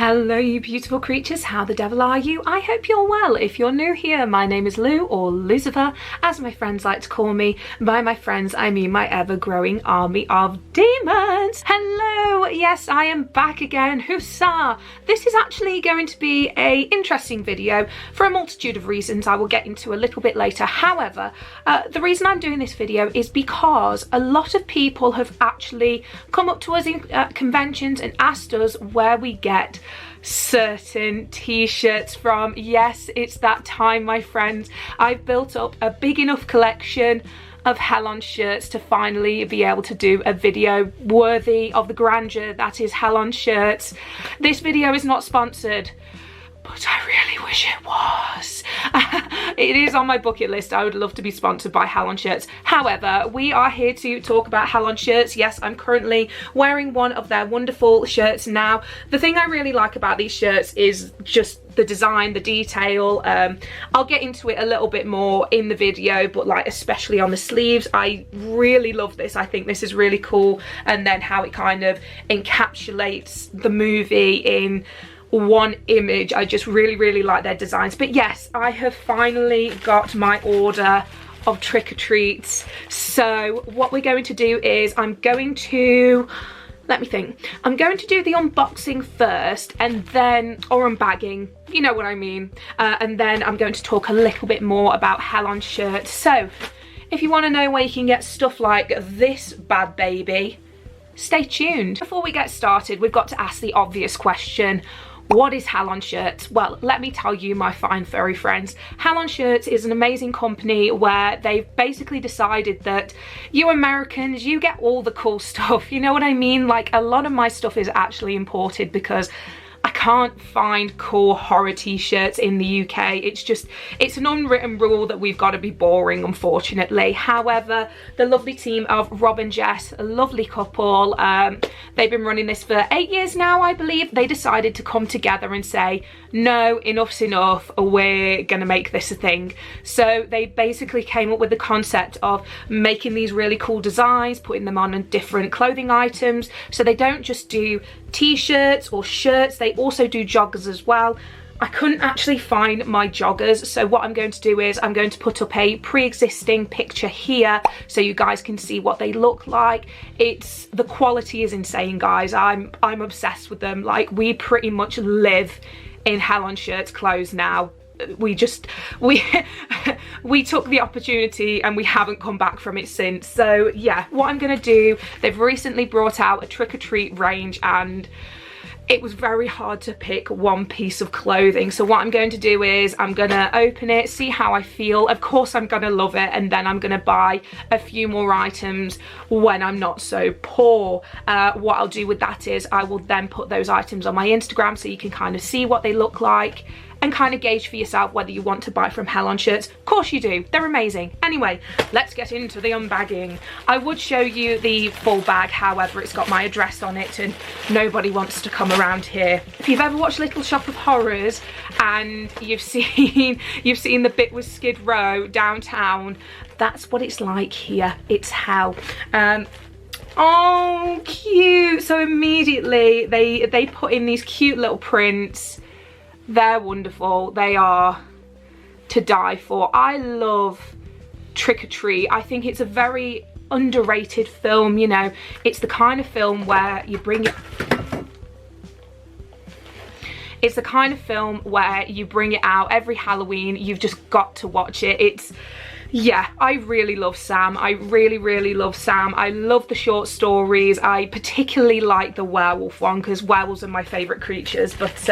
Hello you beautiful creatures, how the devil are you? I hope you're well. If you're new here, my name is Lou, or Lucifer, as my friends like to call me. By my friends, I mean my ever-growing army of demons. Hello, yes, I am back again, huzzah! This is actually going to be an interesting video for a multitude of reasons I will get into a little bit later. However, the reason I'm doing this video is because a lot of people have actually come up to us in conventions and asked us where we get certain t-shirts from. Yes, it's that time, my friends. I've built up a big enough collection of Hell On shirts to finally be able to do a video worthy of the grandeur that is Hell On shirts. This video is not sponsored, but I really wish it was. It is on my bucket list. I would love to be sponsored by Hell On shirts. However, we are here to talk about Hell On shirts. Yes, I'm currently wearing one of their wonderful shirts now. The thing I really like about these shirts is just the design, the detail. I'll get into it a little bit more in the video, but like especially on the sleeves, I really love this. I think this is really cool, and then how it kind of encapsulates the movie in one image. I just really like their designs. But yes, I have finally got my order of trick-or-treats. So what we're going to do is I'm going to do the unboxing first, and then, or unbagging, you know what I mean, and then I'm going to talk a little bit more about Hell On shirts. So if you want to know where you can get stuff like this bad baby, stay tuned. Before we get started, we've got to ask the obvious question: what is Hell On shirts? Well, let me tell you, my fine furry friends, Hell On shirts is an amazing company where they've basically decided that you Americans, you get all the cool stuff. You know what I mean? Like, a lot of my stuff is actually imported because I can't find cool horror t-shirts in the UK. It's an unwritten rule that we've got to be boring, unfortunately. However, the lovely team of Rob and Jess, a lovely couple, they've been running this for 8 years now, I believe. They decided to come together and say, no, enough's enough, we're gonna make this a thing. So they basically came up with the concept of making these really cool designs, putting them on different clothing items. So they don't just do t-shirts or shirts, they also do joggers as well. I couldn't actually find my joggers, so what I'm going to do is I'm going to put up a pre-existing picture here so you guys can see what they look like. The quality is insane, guys. I'm obsessed with them. Like, we pretty much live in Hell On shirts clothes now. We took the opportunity and we haven't come back from it since. So yeah, what I'm gonna do, they've recently brought out a trick-or-treat range, and it was very hard to pick one piece of clothing. So what I'm going to do is I'm gonna open it, see how I feel. Of course I'm gonna love it, and then I'm gonna buy a few more items when I'm not so poor. What I'll do with that is I will then put those items on my Instagram so you can kind of see what they look like and kind of gauge for yourself whether you want to buy from Hell On shirts. Of course you do, they're amazing. Anyway, let's get into the unbagging. I would show you the full bag, however, it's got my address on it and nobody wants to come around here. If you've ever watched Little Shop of Horrors and you've seen the bit with Skid Row downtown, that's what it's like here. It's hell. Oh, cute. So immediately they put in these cute little prints. They're wonderful. They are to die for. I love Trick or Treat. I think it's a very underrated film. You know, it's the kind of film where you bring it. It's the kind of film where you bring it out every Halloween. You've just got to watch it. Yeah, I really love Sam. I really love Sam. I love the short stories. I particularly like the werewolf one because werewolves are my favourite creatures. But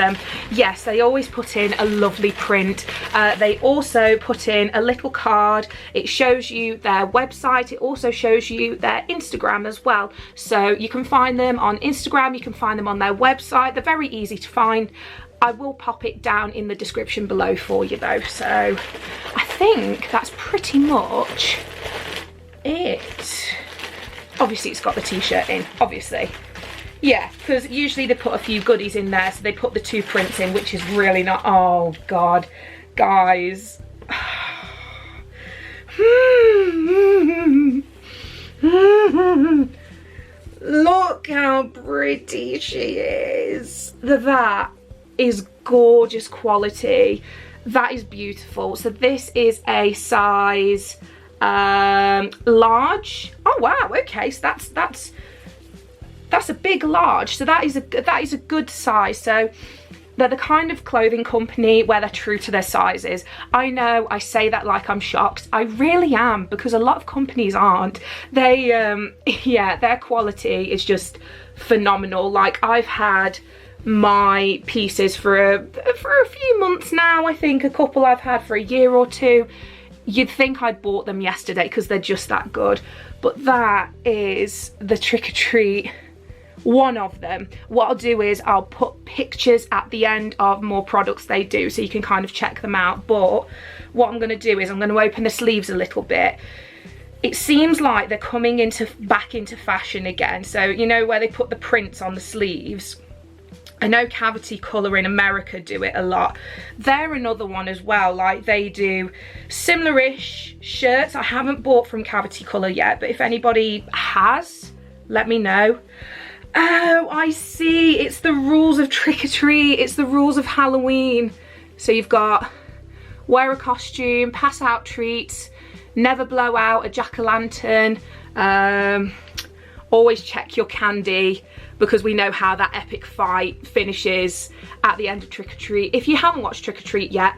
yes, they always put in a lovely print. They also put in a little card. It shows you their website. It also shows you their Instagram as well. So you can find them on Instagram. You can find them on their website. They're very easy to find. I will pop it down in the description below for you though. So I think that's pretty much it. Obviously it's got the t-shirt in, obviously. Yeah, because usually they put a few goodies in there, so they put the 2 prints in, which is really not, oh God, guys. Look how pretty she is. That is gorgeous quality. That is beautiful. So this is a size large. Oh wow, okay, so that's a big large. So that is a good size. So they're the kind of clothing company where they're true to their sizes. I know I say that like I'm shocked. I really am, because a lot of companies aren't. They yeah, their quality is just phenomenal. Like, I've had my pieces for a few months now. I think a couple I've had for a year or two. You'd think I'd bought them yesterday because they're just that good. But that is the Trick or Treat, one of them. What I'll do is I'll put pictures at the end of more products they do, so you can kind of check them out. But what I'm going to do is I'm going to open the sleeves a little bit. It seems like they're coming back into fashion again. So, you know, where they put the prints on the sleeves. I know Cavity Colour in America do it a lot. They're another one as well. Like, they do similar-ish shirts. I haven't bought from Cavity Colour yet, but if anybody has, let me know. Oh, I see. It's the rules of Trick or Treat. It's the rules of Halloween. So you've got wear a costume, pass out treats, never blow out a jack-o'-lantern, always check your candy, because we know how that epic fight finishes at the end of Trick or Treat. If you haven't watched Trick or Treat yet,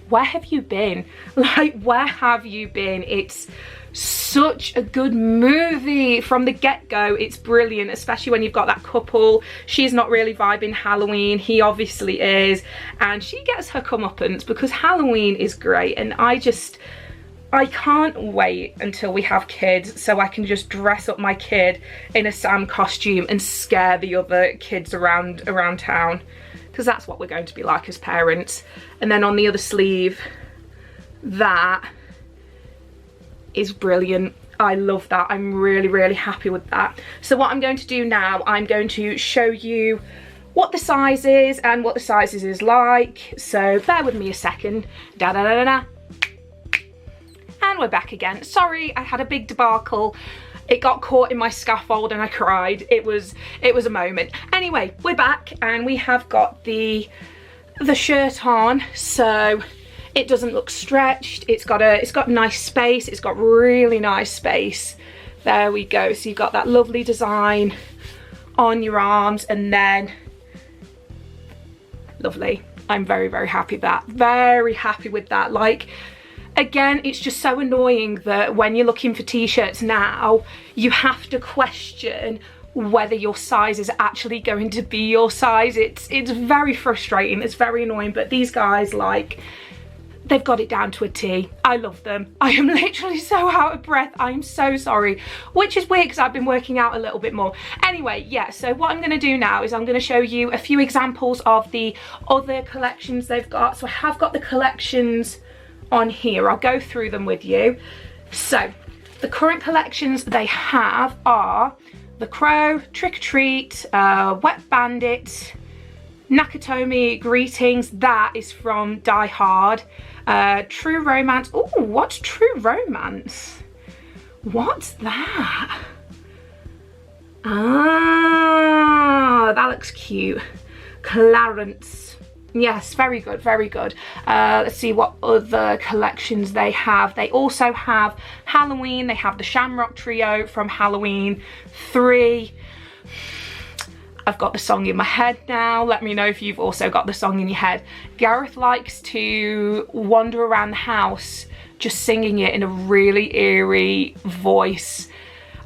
where have you been? Like, where have you been? It's such a good movie from the get-go. It's brilliant, especially when you've got that couple. She's not really vibing Halloween, he obviously is, and she gets her comeuppance because Halloween is great. And I can't wait until we have kids so I can just dress up my kid in a Sam costume and scare the other kids around town, because that's what we're going to be like as parents. And then on the other sleeve, that is brilliant. I love that. I'm really, really happy with that. So what I'm going to do now, I'm going to show you what the size is and what the sizes is like. So bear with me a second. Da da da da da. And we're back again. Sorry, I had a big debacle. It got caught in my scaffold and I cried. It was a moment. Anyway, we're back and we have got the shirt on, so it doesn't look stretched. It's got nice space. It's got really nice space. There we go. So you've got that lovely design on your arms, and then lovely. I'm very, very happy with that. Very happy with that. Like, again, it's just so annoying that when you're looking for t-shirts now, you have to question whether your size is actually going to be your size. It's very frustrating. It's very annoying. But these guys, like, they've got it down to a T. I love them. I am literally so out of breath. I'm so sorry, which is weird because I've been working out a little bit more. Anyway, yeah, so what I'm going to do now is I'm going to show you a few examples of the other collections they've got. So I have got the collections on here. I'll go through them with you. So the current collections they have are The Crow, Trick or Treat, Wet Bandit, Nakatomi Greetings, that is from Die Hard, True Romance. Oh, what's True Romance? What's that? Ah, that looks cute. Clarence. Yes, very good, very good. Let's see what other collections they have. They also have Halloween. They have the Shamrock Trio from Halloween 3. I've got the song in my head now. Let me know if you've also got the song in your head. Gareth likes to wander around the house just singing it in a really eerie voice.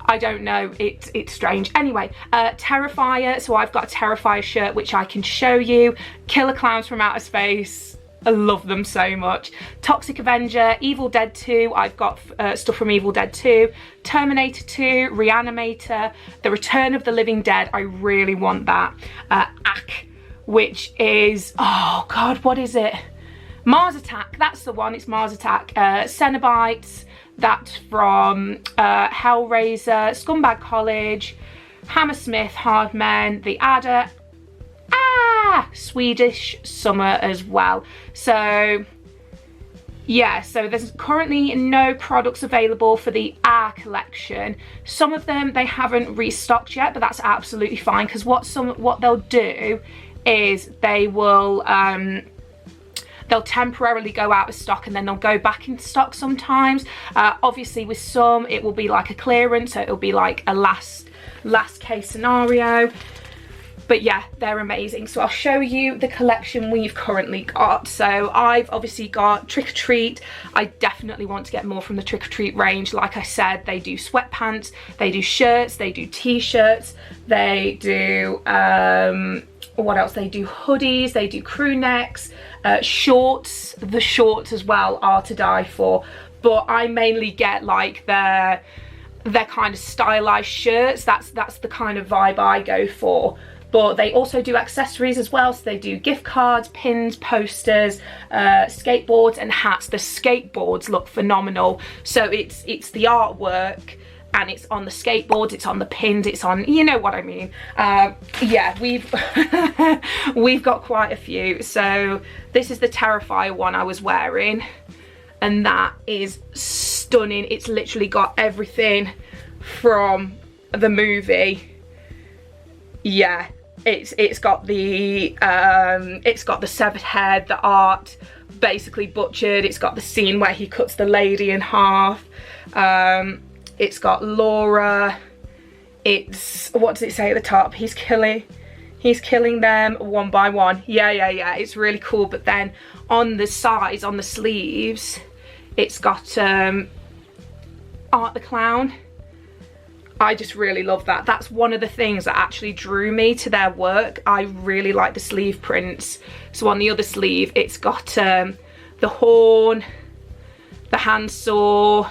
I don't know, it's strange. Anyway, Terrifier, so I've got a Terrifier shirt which I can show you. Killer Clowns from Outer Space, I love them so much. Toxic Avenger, Evil Dead 2, I've got stuff from Evil Dead 2. Terminator 2, Reanimator, The Return of the Living Dead, I really want that. Ack, which is, oh god, what is it? Mars Attack, that's the one, it's Mars Attack. Cenobites, that's from Hellraiser, Scumbag College, Hammersmith, Hardmen, The Adder, Swedish Summer as well. So yeah, so there's currently no products available for the collection. Some of them they haven't restocked yet, but that's absolutely fine, because what they'll do is they will they'll temporarily go out of stock and then they'll go back into stock sometimes. Obviously with some it will be like a clearance, so it'll be like a last case scenario. But yeah, they're amazing. So I'll show you the collection we've currently got. So I've obviously got Trick or Treat. I definitely want to get more from the Trick or Treat range. Like I said, they do sweatpants, they do shirts, they do t-shirts, they do what else? They do hoodies, they do crew necks, shorts. The shorts as well are to die for. But I mainly get like their kind of stylized shirts. That's the kind of vibe I go for. But they also do accessories as well. So they do gift cards, pins, posters, skateboards and hats. The skateboards look phenomenal. So it's the artwork and it's on the skateboards, it's on the pins, it's on, you know what I mean. Yeah, we've got quite a few. So this is the Terrify one I was wearing, and that is stunning. It's literally got everything from the movie. Yeah, it's got the severed head, the art basically butchered. It's got the scene where he cuts the lady in half. It's got Laura. It's, what does it say at the top? He's killing them one by one. Yeah, it's really cool. But then on the sides, on the sleeves, it's got Art the Clown. I just really love that. That's one of the things that actually drew me to their work. I really like the sleeve prints. So on the other sleeve, it's got the horn, the handsaw,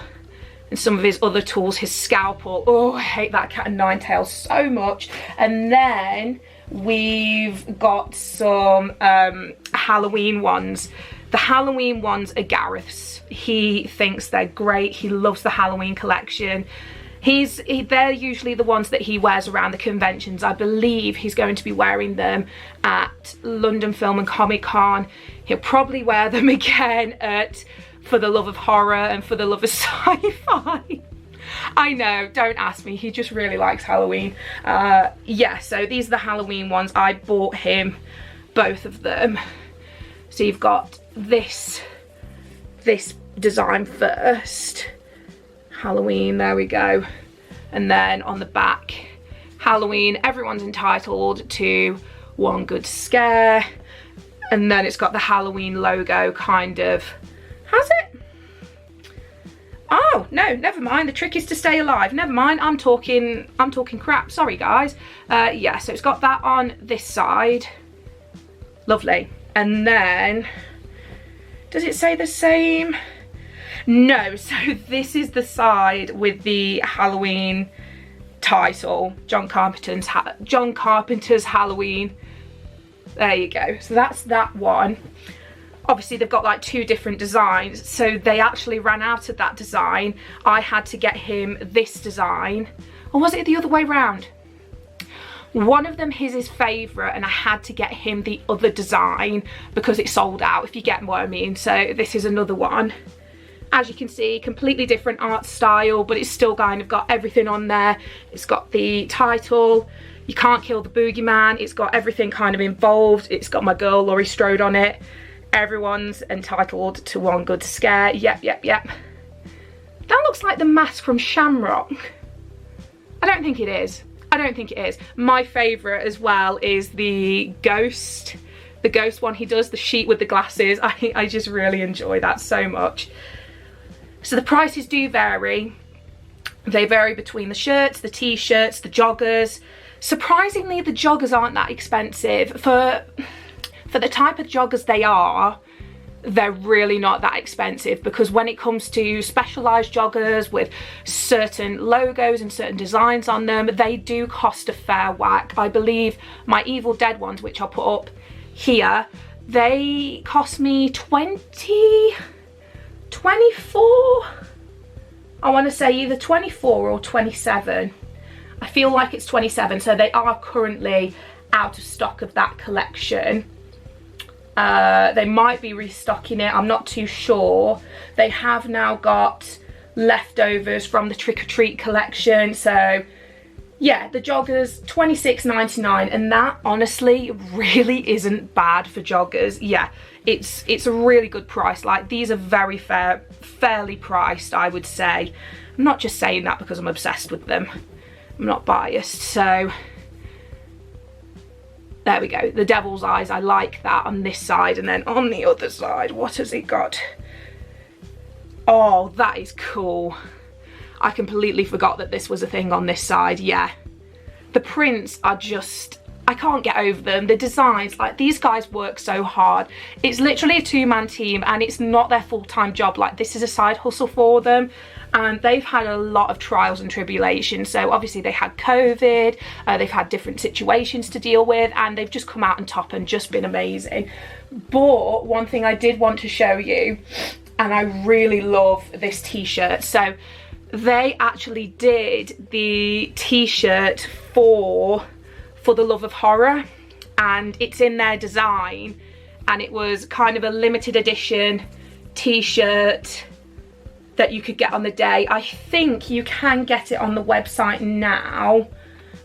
and some of his other tools, his scalpel. Oh, I hate that cat and nine tails so much. And then we've got some Halloween ones. The Halloween ones are Gareth's. He thinks they're great. He loves the Halloween collection. They're usually the ones that he wears around the conventions. I believe he's going to be wearing them at London Film and Comic Con. He'll probably wear them again at For the Love of Horror and For the Love of Sci-Fi. I know, don't ask me, he just really likes Halloween. Yeah, so these are the Halloween ones. I bought him both of them. So you've got this design first. Halloween, there we go. And then on the back, Halloween, everyone's entitled to one good scare. And then it's got the Halloween logo kind of. Has it? Oh, no, never mind. The trick is to stay alive. Never mind, I'm talking crap. Sorry, guys. Yeah, so it's got that on this side. Lovely. And then, does it say the same? No, so this is the side with the Halloween title, John Carpenter's Halloween. There you go. So that's that one. Obviously they've got like two different designs, so they actually ran out of that design. I had to get him this design, or was it the other way round? One of them is his favourite and I had to get him the other design because it sold out, if you get what I mean. So this is another one. As you can see, completely different art style, but it's still kind of got everything on there. It's got the title, You Can't Kill the Boogeyman. It's got everything kind of involved. It's got my girl Laurie Strode on it. Everyone's entitled to one good scare. Yep. That looks like the mask from Shamrock. I don't think it is. My favourite as well is the ghost. The ghost one he does, the sheet with the glasses. I just really enjoy that so much. So the prices do vary. They vary between the shirts, the t-shirts, the joggers. Surprisingly, the joggers aren't that expensive. For the type of joggers they are, they're really not that expensive, because when it comes to specialised joggers with certain logos and certain designs on them, they do cost a fair whack. I believe my Evil Dead ones, which I'll put up here, they cost me 24, I want to say either 24 or 27. I feel like it's 27, so they are currently out of stock of that collection. They might be restocking it, I'm not too sure. They have now got leftovers from the Trick or Treat collection, so yeah, the joggers, $26.99, and that honestly really isn't bad for joggers. Yeah, it's a really good price. Like, these are very fairly priced, I would say. I'm not just saying that because I'm obsessed with them. I'm not biased. So there we go, the devil's eyes, I like that on this side. And then on the other side, what has it got? Oh, that is cool. I completely forgot that this was a thing on this side. Yeah, the prints are just, I can't get over them. The designs, like, these guys work so hard. It's literally a two-man team, and it's not their full-time job. Like, this is a side hustle for them, and they've had a lot of trials and tribulations. So obviously they had COVID, they've had different situations to deal with, and they've just come out on top and just been amazing. But one thing I did want to show you, and I really love this t-shirt. So they actually did the t-shirt for the Love of Horror, and it's in their design, and it was kind of a limited edition t-shirt that you could get on the day. I think you can get it on the website now.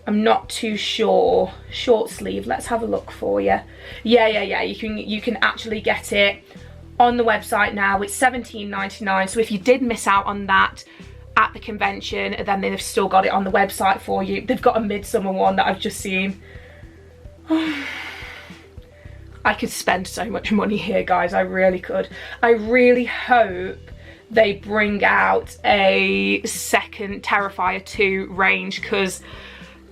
I'm not too sure. Short sleeve, let's have a look for you. Yeah, you can actually get it on the website now. It's $17.99, so if you did miss out on that at the convention, then they've still got it on the website for you. They've got a midsummer one that I've just seen. I could spend so much money here, guys. I really could. I really hope they bring out a second Terrifier 2 range, because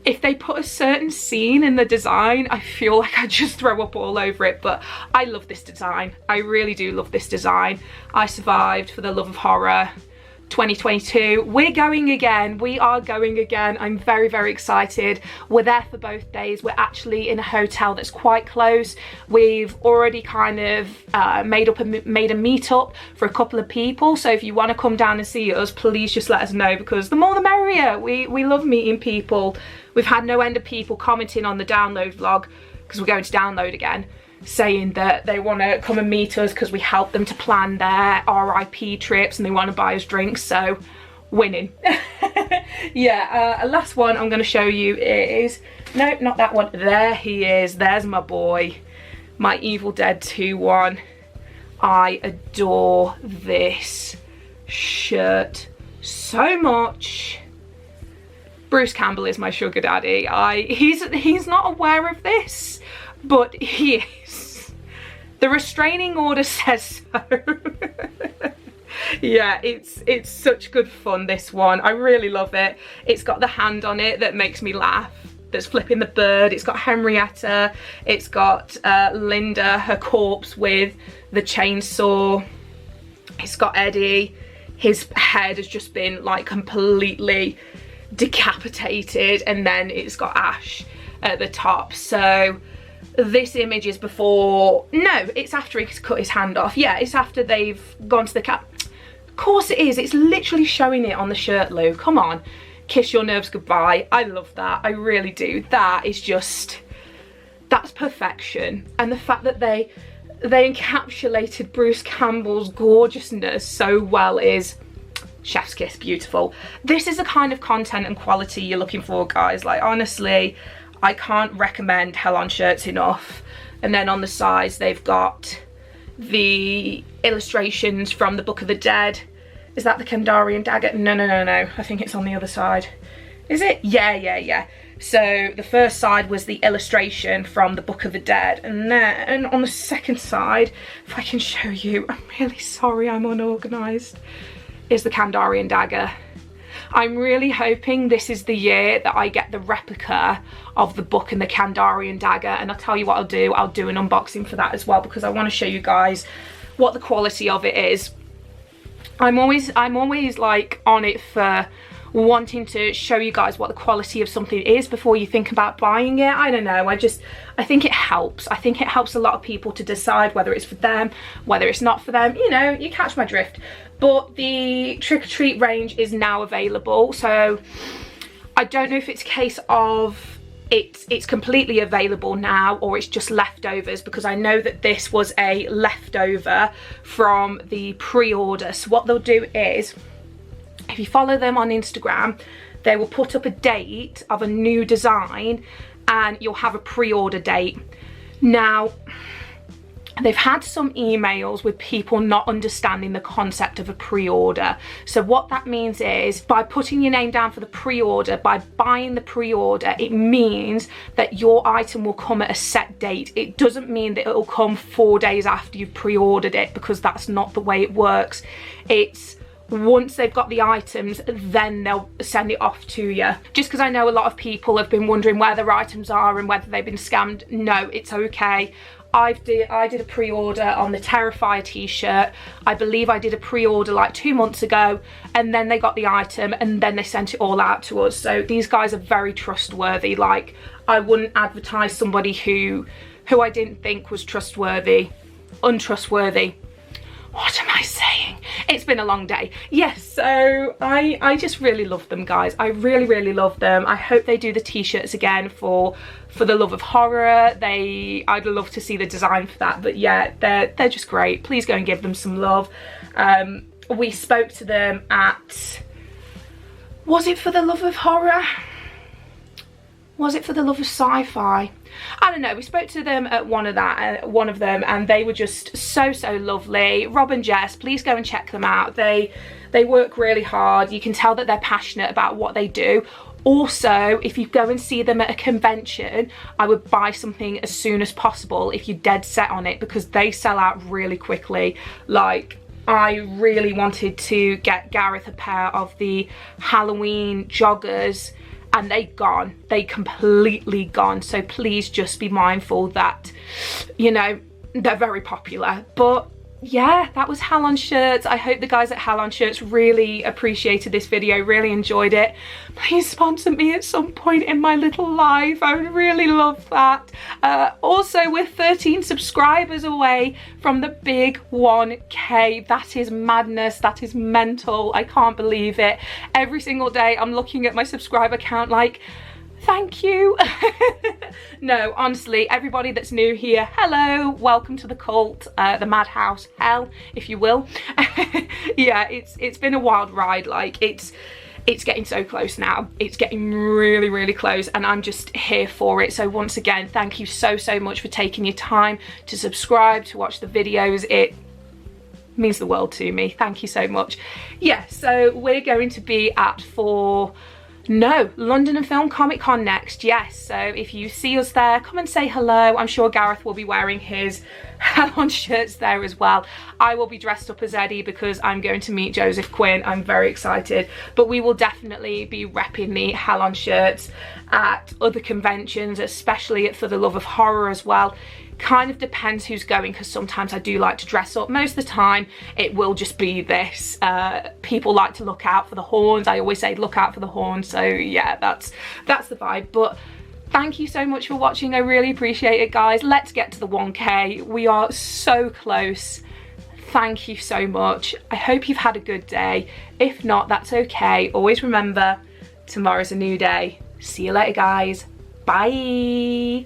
if they put a certain scene in the design, I feel like I'd just throw up all over it. But I love this design. I really do love this design. I survived for the Love of Horror 2022. We're going again. We are going again. I'm very, very excited. We're there for both days. We're actually in a hotel that's quite close. We've already kind of made a meetup for a couple of people. So if you want to come down and see us, please just let us know, because the more the merrier. We love meeting people. We've had no end of people commenting on the download vlog, because we're going to download again, saying that they want to come and meet us because we help them to plan their RIP trips and they want to buy us drinks. So winning. Yeah, last one I'm going to show you is, no, not that one. There he is. There's my boy, my Evil Dead 2 one. I adore this shirt so much. Bruce Campbell is my sugar daddy. He's not aware of this, but he is. The restraining order says so. Yeah, it's such good fun, this one. I really love it. It's got the hand on it that makes me laugh, that's flipping the bird. It's got Henrietta. It's got Linda, her corpse with the chainsaw. It's got Eddie. His head has just been like completely decapitated, and then it's got Ash at the top. So this image is before, no, it's after he's cut his hand off. Yeah, it's after they've gone to the cap. Of course it is. It's literally showing it on the shirt, Lou. Come on, kiss your nerves goodbye. I love that. I really do. That is just, that's perfection. And the fact that they encapsulated Bruce Campbell's gorgeousness so well is chef's kiss. Beautiful. This is the kind of content and quality you're looking for, guys. Like, honestly, I can't recommend Hell on shirts enough. And then on the sides they've got the illustrations from the Book of the Dead. Is that the Kandarian dagger? No, I think it's on the other side. Is it? Yeah. So the first side was the illustration from the Book of the Dead, and then on the second side, if I can show you, I'm really sorry, I'm unorganised, is the Kandarian dagger. I'm really hoping this is the year that I get the replica of the book and the Kandarian dagger, and I'll tell you what I'll do an unboxing for that as well, because I want to show you guys what the quality of it is. I'm always like on it for wanting to show you guys what the quality of something is before you think about buying it. I don't know, I think it helps. I think it helps a lot of people to decide whether it's for them, whether it's not for them. You know, you catch my drift. But the Trick or Treat range is now available, so I don't know if it's a case of it's completely available now or it's just leftovers, because I know that this was a leftover from the pre-order. So what they'll do is, if you follow them on Instagram, they will put up a date of a new design and you'll have a pre-order date. Now, they've had some emails with people not understanding the concept of a pre-order. So what that means is, by putting your name down for the pre-order, by buying the pre-order, it means that your item will come at a set date. It doesn't mean that it'll come 4 days after you've pre-ordered it, because that's not the way it works. It's once they've got the items, then they'll send it off to you. Just because I know a lot of people have been wondering where their items are and whether they've been scammed. No, it's okay. I did a pre-order on the Terrify t-shirt. I believe I did a pre-order like 2 months ago, and then they got the item and then they sent it all out to us. So these guys are very trustworthy. Like, I wouldn't advertise somebody who I didn't think was trustworthy, untrustworthy. What am I saying? It's been a long day. Yes, so I just really love them, guys. I really love them. I hope they do the t-shirts again for the love of horror. I'd love to see the design for that, but yeah, they're just great. Please go and give them some love. We spoke to them at, was it for the love of horror? Was it for the love of sci-fi? I don't know. We spoke to them at one of them, and they were just so lovely. Rob and Jess, please go and check them out. They work really hard. You can tell that they're passionate about what they do. Also, if you go and see them at a convention, I would buy something as soon as possible if you're dead set on it, because they sell out really quickly. Like, I really wanted to get Gareth a pair of the Halloween joggers, and they completely gone. So please just be mindful that, you know, they're very popular. But yeah, that was Hal on Shirts. I hope the guys at Hal on Shirts really appreciated this video, really enjoyed it. Please sponsor me at some point in my little life. I would really love that. Also, we're 13 subscribers away from the big 1K. That is madness. That is mental. I can't believe it. Every single day I'm looking at my subscriber count like, thank you. No, honestly, everybody that's new here, hello, welcome to the cult, the madhouse, hell, if you will. Yeah, it's been a wild ride. Like, it's getting so close now. It's getting really close, and I'm just here for it. So once again, thank you so much for taking your time to subscribe, to watch the videos. It means the world to me. Thank you so much. Yeah, so we're going to be at London and Film Comic Con next. Yes, so if you see us there, come and say hello. I'm sure Gareth will be wearing his Hal on Shirts there as well. I will be dressed up as Eddie because I'm going to meet Joseph Quinn. I'm very excited, but we will definitely be repping the Hal on Shirts at other conventions, especially at For the Love of Horror as well. Kind of depends who's going, because sometimes I do like to dress up. Most of the time it will just be this. People like to look out for the horns. I always say look out for the horns. So yeah, that's the vibe. But thank you so much for watching. I really appreciate it, guys. Let's get to the 1K. We are so close. Thank you so much. I hope you've had a good day. If not, that's okay. Always remember, tomorrow's a new day. See you later, guys. Bye.